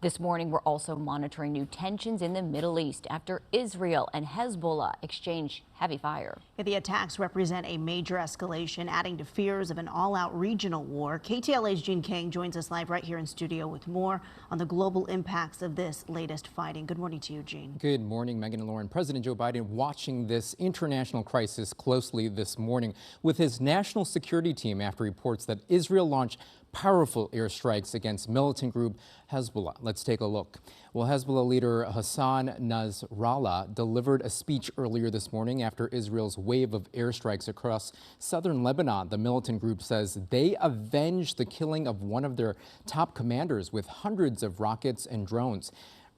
This morning, we're also monitoring new tensions in the Middle East after Israel and Hezbollah exchange heavy fire. The attacks represent a major escalation, adding to fears of an all-out regional war. KTLA's Jean Kang joins us live right here in studio with more on the global impacts of this latest fighting. Good morning to you, Jean. Good morning, Megan and Lauren. President Joe Biden watching this international crisis closely this morning with his national security team after reports that Israel launched powerful airstrikes against militant group Hezbollah. Let's take a look. Well, Hezbollah leader Hassan Nasrallah delivered a speech earlier this morning after Israel's wave of airstrikes across southern Lebanon. The militant group says they avenged the killing of one of their top commanders with hundreds of rockets and drones.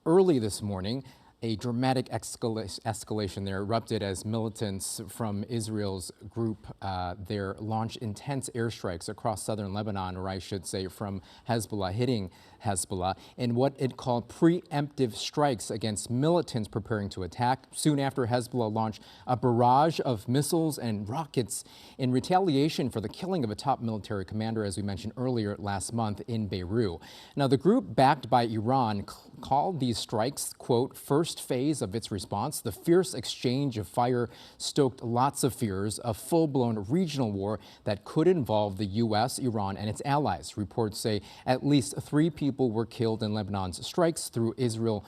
Early this morning, a dramatic escalation there erupted as militants from Israel's group there launched intense airstrikes across southern Lebanon, or I should say from Hezbollah, hitting Hezbollah in what it called preemptive strikes against militants preparing to attack. Soon after, Hezbollah launched a barrage of missiles and rockets in retaliation for the killing of a top military commander, as we mentioned earlier last month in Beirut. Now, the group backed by Iran called these strikes, quote, first phase of its response. The fierce exchange of fire stoked lots of fears of full-blown regional war that could involve the U.S., Iran, and its allies. Reports say at least 3 people were killed in Lebanon's strikes, through Israel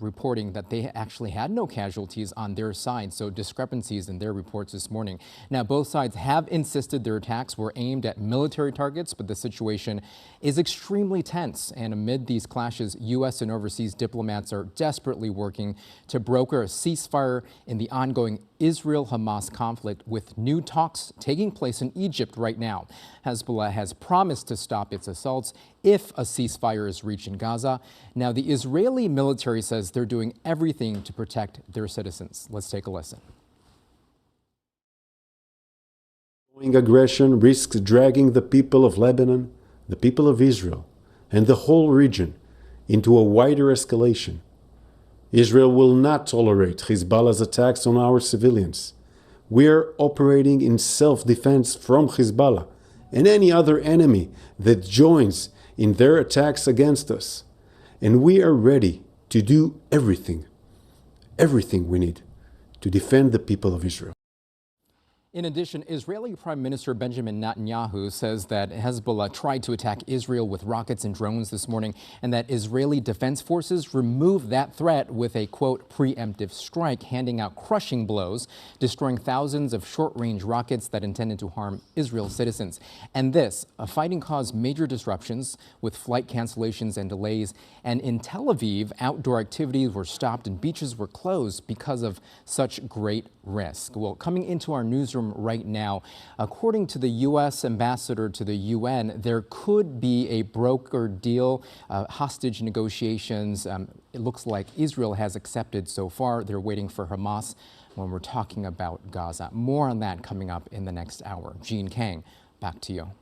reporting that they actually had no casualties on their side, so discrepancies in their reports this morning. Now, both sides have insisted their attacks were aimed at military targets, but the situation is extremely tense. And amid these clashes, U.S. and overseas diplomats are desperately working to broker a ceasefire in the ongoing Israel-Hamas conflict, with new talks taking place in Egypt right now. Hezbollah has promised to stop its assaults if a ceasefire is reached in Gaza. Now, the Israeli military says they're doing everything to protect their citizens. Let's take a listen. Aggression risks dragging the people of Lebanon, the people of Israel, and the whole region into a wider escalation. Israel will not tolerate Hezbollah's attacks on our civilians. We are operating in self-defense from Hezbollah and any other enemy that joins in their attacks against us. And we are ready to do everything we need to defend the people of Israel. In addition, Israeli Prime Minister Benjamin Netanyahu says that Hezbollah tried to attack Israel with rockets and drones this morning, and that Israeli defense forces removed that threat with a, quote, preemptive strike, handing out crushing blows, destroying thousands of short-range rockets that intended to harm Israel citizens. And this, fighting caused major disruptions with flight cancellations and delays. And in Tel Aviv, outdoor activities were stopped and beaches were closed because of such great risk. Well, coming into our newsroom right now, according to the U.S. ambassador to the UN, there could be a broker deal, hostage negotiations. It looks like Israel has accepted so far. They're waiting for Hamas when we're talking about Gaza. More on that coming up in the next hour. Jean Kang, back to you.